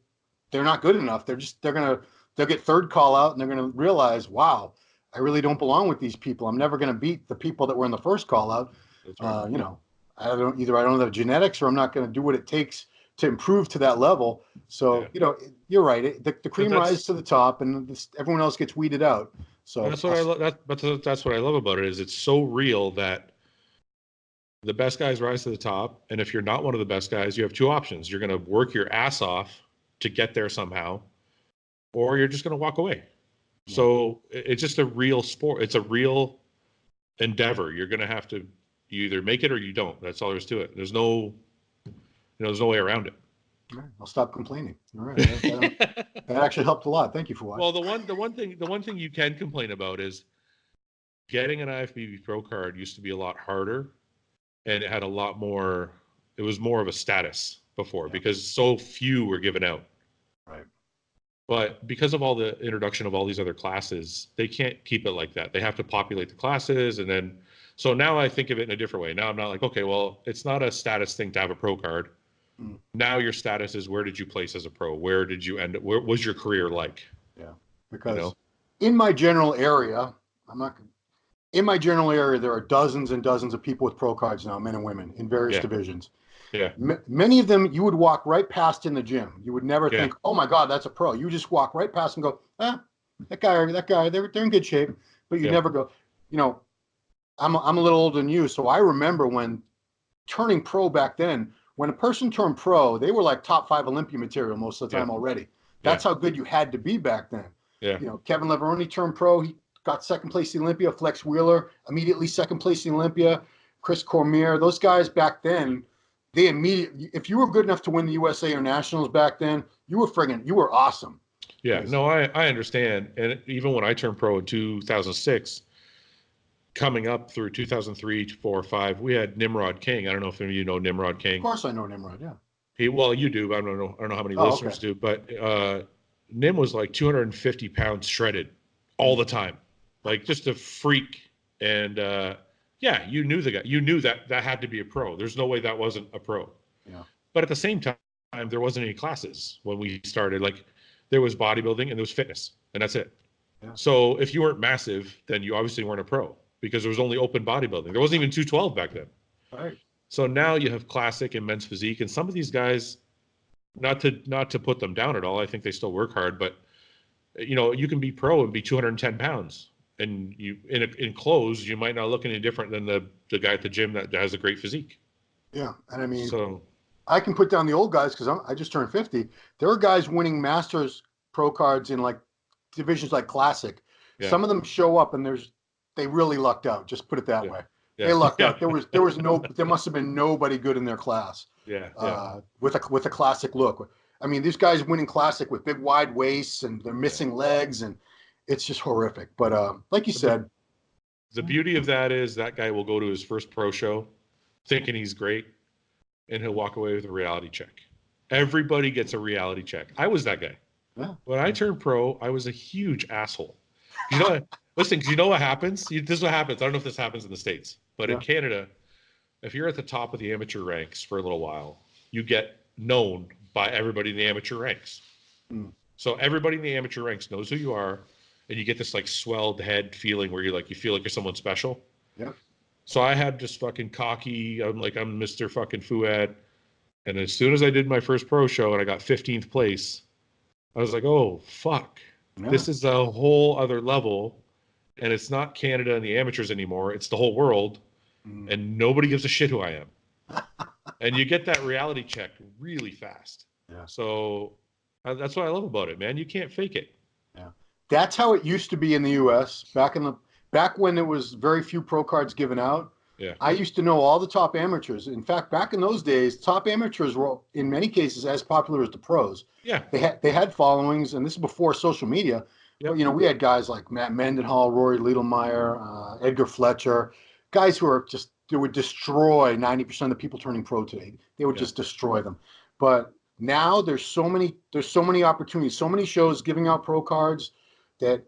not good enough, they'll get third call out and they're gonna realize, wow, I really don't belong with these people. I'm never gonna beat the people that were in the first call out. That's right. I don't have genetics, or I'm not gonna do what it takes to improve to that level. So you're right. The cream rises to the top, and everyone else gets weeded out. So that's what I love. That's what I love about it is it's so real that the best guys rise to the top, and if you're not one of the best guys, you have two options. You're going to work your ass off to get there somehow, or you're just going to walk away. Yeah. So it's just a real sport. It's a real endeavor. You're going to have to you either make it or you don't. That's all there is to it. There's no way around it. All right, I'll stop complaining. All right, that actually helped a lot. Thank you, Fouad. Well, the one thing you can complain about is getting an IFBB Pro card used to be a lot harder, and it had a lot more. It was more of a status before because so few were given out. Right. But because of all the introduction of all these other classes, they can't keep it like that. They have to populate the classes, and then so now I think of it in a different way. Now I'm not like, okay, well, it's not a status thing to have a pro card. Now your status is where did you place as a pro? Where did you end? Where was your career like? Yeah, because in my general area, I'm not. in my general area, there are dozens and dozens of people with pro cards now, men and women, in various Yeah. divisions. Yeah. Many of them you would walk right past in the gym. You would never Yeah. think, "Oh my God, that's a pro." You just walk right past and go, "Ah, that guy, they're in good shape." But you Yeah. never go. You know, I'm a little older than you, so I remember when turning pro back then. When a person turned pro, they were like top 5 Olympia material most of the Yeah. time already. Yeah. That's how good you had to be back then. Yeah. You know, Kevin Leveroni turned pro. He got second place in Olympia. Flex Wheeler immediately second place in Olympia. Chris Cormier, those guys back then, they immediately, if you were good enough to win the USA or nationals back then, you were awesome. Yeah. No, I understand. And even when I turned pro in 2006, coming up through 2003, 4, 5, we had Nimrod King. I don't know if any of you know Nimrod Of King. course, I know Nimrod. Yeah. Well, you do. But I don't know how many Oh, listeners okay. do. But Nim was like 250 pounds shredded all the time, like just a freak. And yeah, you knew the guy. You knew that had to be a pro. There's no way that wasn't a pro. Yeah. But at the same time, there wasn't any classes when we started. Like there was bodybuilding and there was fitness, and that's it. Yeah. So if you weren't massive, then you obviously weren't a pro because there was only open bodybuilding. There wasn't even 212 back then. Right. So now you have classic and men's physique, and some of these guys, not to put them down at all. I think they still work hard, but you know, you can be pro and be 210 pounds, and you in clothes you might not look any different than the guy at the gym that has a great physique. Yeah, and I mean, So I can put down the old guys because I just turned 50. There are guys winning Masters pro cards in like divisions like Classic. yeah, Some of them show up and they really lucked out. Just put it that yeah, way. They yeah, lucked yeah, out. There must have been nobody good in their class yeah, yeah, with a classic look. I mean, these guys winning Classic with big wide waists and they're yeah. missing legs and it's just horrific. But like you But said, the beauty of that is that guy will go to his first pro show thinking he's great, and he'll walk away with a reality check. Everybody gets a reality check. I was that guy. yeah, When I turned pro, I was a huge asshole. You know, listen, 'cause you know what happens? This is what happens. I don't know if this happens in the States, but in yeah, Canada, if you're at the top of the amateur ranks for a little while, you get known by everybody in the amateur ranks. mm, So everybody in the amateur ranks knows who you are, and you get this like swelled head feeling where you feel like you're someone special. yeah, So I had this fucking cocky, I'm Mr. fucking Fouad. And as soon as I did my first pro show and I got 15th place, I was like, oh, fuck. yeah, This is a whole other level. And it's not Canada and the amateurs anymore. It's the whole world. mm, And nobody gives a shit who I am. And you get that reality check really fast. yeah. So that's what I love about it, man. You can't fake it. Yeah. That's how it used to be in the US back when there was very few pro cards given out. Yeah. I used to know all the top amateurs. In fact, back in those days, top amateurs were in many cases as popular as the pros. Yeah. They had followings, and this is before social media. Yep. But you know, we had guys like Matt Mendenhall, Rory Liedelmeyer, Edgar Fletcher, guys who are just they would destroy 90% of the people turning pro today. They would Yeah. just destroy them. But now there's so many opportunities, so many shows giving out pro cards that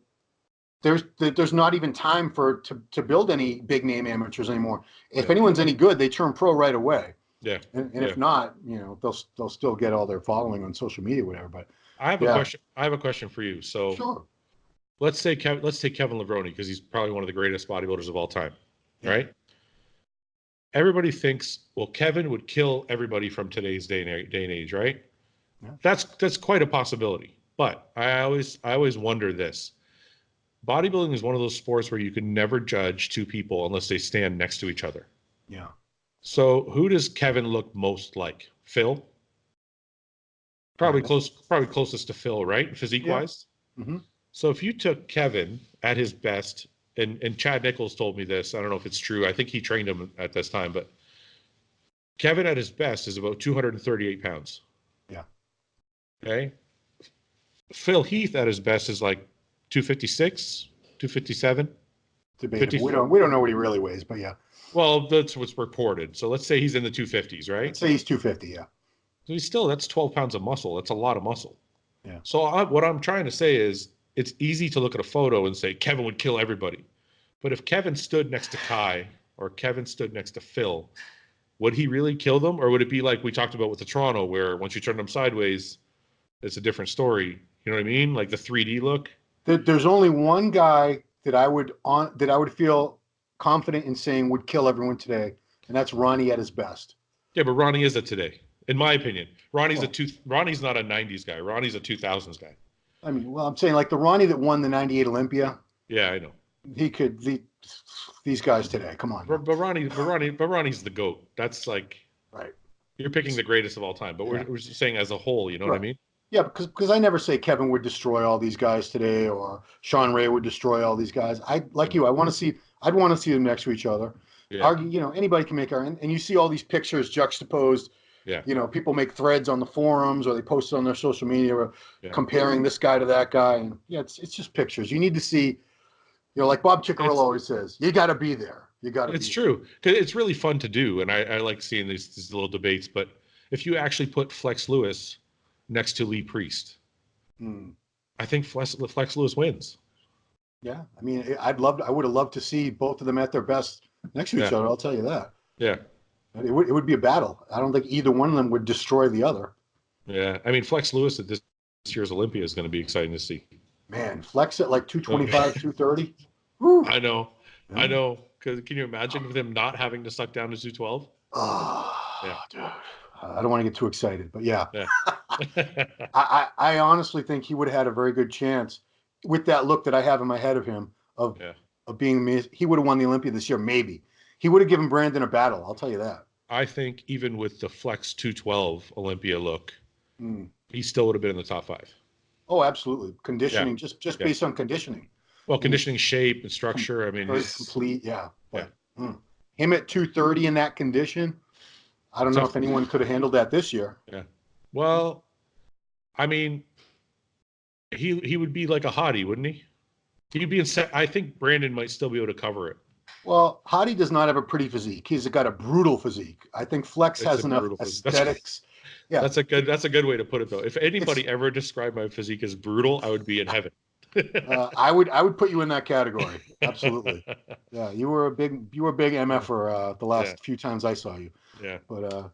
there's not even time to build any big name amateurs anymore. If Yeah. anyone's any good, they turn pro right away. Yeah. And Yeah. if not, you know, they'll still get all their following on social media, whatever. But I have a yeah, question. I have a question for you. So sure. let's take Kevin Levrone because he's probably one of the greatest bodybuilders of all time, Yeah. right? Everybody thinks, well, Kevin would kill everybody from today's day and age, right? Yeah. That's quite a possibility. But I always wonder this. Bodybuilding is one of those sports where you can never judge two people unless they stand next to each other. Yeah. So who does Kevin look most like? Phil? Probably closest to Phil, right? Physique wise. Mm-hmm. So if you took Kevin at his best, and Chad Nichols told me this, I don't know if it's true. I think he trained him at this time, but Kevin at his best is about 238 pounds. Yeah. Okay. Phil Heath at his best is like 256, 257. Debatable. We don't know what he really weighs, but yeah. Well, that's what's reported. So let's say he's in the 250s, right? Let's say he's 250. Yeah. So that's 12 pounds of muscle. That's a lot of muscle. Yeah. So what I'm trying to say is it's easy to look at a photo and say Kevin would kill everybody. But if Kevin stood next to Kai or Kevin stood next to Phil, would he really kill them? Or would it be like we talked about with the Toronto, where once you turn them sideways, it's a different story? You know what I mean? Like the 3D look. There's only one guy that I would feel confident in saying would kill everyone today, and that's Ronnie at his best. Yeah, but Ronnie is a today, in my opinion. Ronnie's not a '90s guy. Ronnie's a 2000s guy. I mean, well, I'm saying like the Ronnie that won the '98 Olympia. Yeah, I know. He could. These guys today, come on. But Ronnie's the GOAT. That's like, right. You're picking the greatest of all time, but we're just saying as a whole. You know what I mean? Yeah, because I never say Kevin would destroy all these guys today, or Sean Ray would destroy all these guys. I'd want to see them next to each other. Yeah. Argue, anybody can make and you see all these pictures juxtaposed. Yeah. People make threads on the forums or they post it on their social media comparing this guy to that guy. And it's just pictures. You need to see, like Bob Ciccarello always says, you got to be there. It's true. Because it's really fun to do. And I like seeing these little debates. But if you actually put Flex Lewis next to Lee Priest, I think Flex Lewis wins. Yeah. I mean, I would have loved to see both of them at their best next to each other. I'll tell you that. Yeah. It would be a battle. I don't think either one of them would destroy the other. Yeah. I mean, Flex Lewis at this year's Olympia is going to be exciting to see. Man, Flex at like 225, 230. I know. Yeah. I know. Because can you imagine with him not having to suck down to 212? Yeah. Dude. I don't want to get too excited, but yeah. I honestly think he would have had a very good chance with that look that I have in my head of him of being. He would have won the Olympia this year, maybe. He would have given Brandon a battle. I'll tell you that. I think even with the Flex 212 Olympia look, he still would have been in the top 5. Oh, absolutely. Conditioning, just based on conditioning. Well, conditioning, shape, and structure. I mean, very complete. Yeah. But, him at 230 in that condition. I don't know if anyone could have handled that this year. Yeah. Well, I mean, he would be like a hottie, wouldn't he? He'd be in set. I think Brandon might still be able to cover it. Well, Hottie does not have a pretty physique. He's got a brutal physique. I think Flex has enough aesthetics. That's a good way to put it, though. If anybody ever described my physique as brutal, I would be in heaven. I would put you in that category. Absolutely. Yeah, you were a big MFer the last few times I saw you. Yeah. But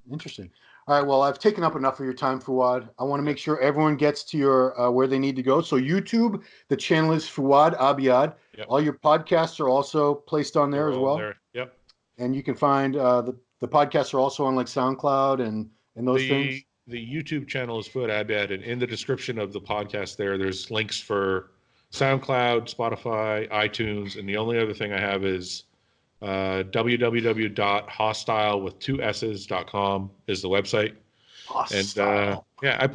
interesting. All right, well, I've taken up enough of your time, Fouad. I want to make sure everyone gets to your where they need to go. So YouTube, the channel is Fouad Abiad. Yep. All your podcasts are also placed on there as well. There. Yep. And you can find the podcasts are also on like SoundCloud and those things. The YouTube channel is Fouad Abiad, and in the description of the podcast there's links for SoundCloud, Spotify, iTunes, and the only other thing I have is www.hostile.com is the website. Hostile. And I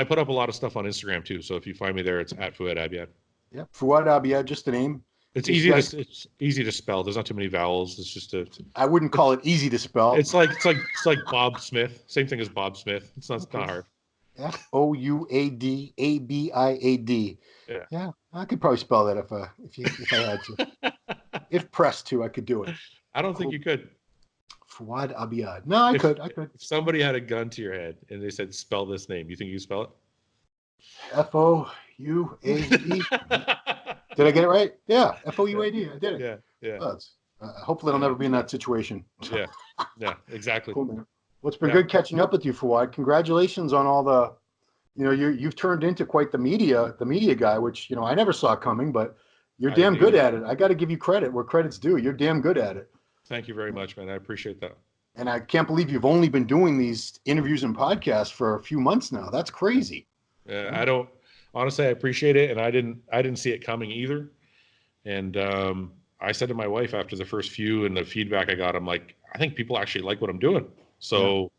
put up a lot of stuff on Instagram too. So if you find me there, it's at Fouad Abiad. Yep, Fouad Abiad, just the name. It's easy to spell. There's not too many vowels. It's just I wouldn't call it easy to spell. It's like Bob Smith. Same thing as Bob Smith. It's not hard. Fouad Abiad. Yeah, I could probably spell that if I had to. If pressed to, I could do it. I don't think you could. Fouad Abiad. No, I could. If somebody had a gun to your head and they said, spell this name, you think you could spell it? Fouad. Did I get it right? Yeah. Fouad. I did it. Yeah. Well, hopefully I'll never be in that situation. Yeah, exactly. Cool, man. Well, it's been good catching up with you, Fouad. Congratulations on all the, you've turned into quite the media guy, which, I never saw coming, but you're damn good at it. I got to give you credit where credit's due. You're damn good at it. Thank you very much, man. I appreciate that. And I can't believe you've only been doing these interviews and podcasts for a few months now. That's crazy. Yeah, honestly, I appreciate it. And I didn't see it coming either. And I said to my wife after the first few and the feedback I got, I'm like, I think people actually like what I'm doing. So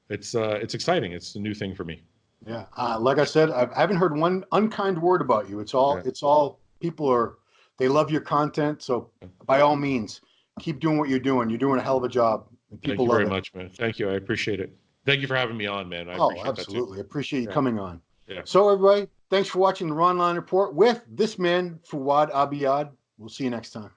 it's exciting. It's a new thing for me. Yeah. Like I said, I haven't heard one unkind word about you. It's all people they love your content. So by all means, keep doing what you're doing. You're doing a hell of a job. And people Thank you very much, man. Thank you. I appreciate it. Thank you for having me on, man. I appreciate absolutely. That too. Appreciate you coming on. Yeah. So everybody, thanks for watching the Ronline Report with this man, Fouad Abiad. We'll see you next time.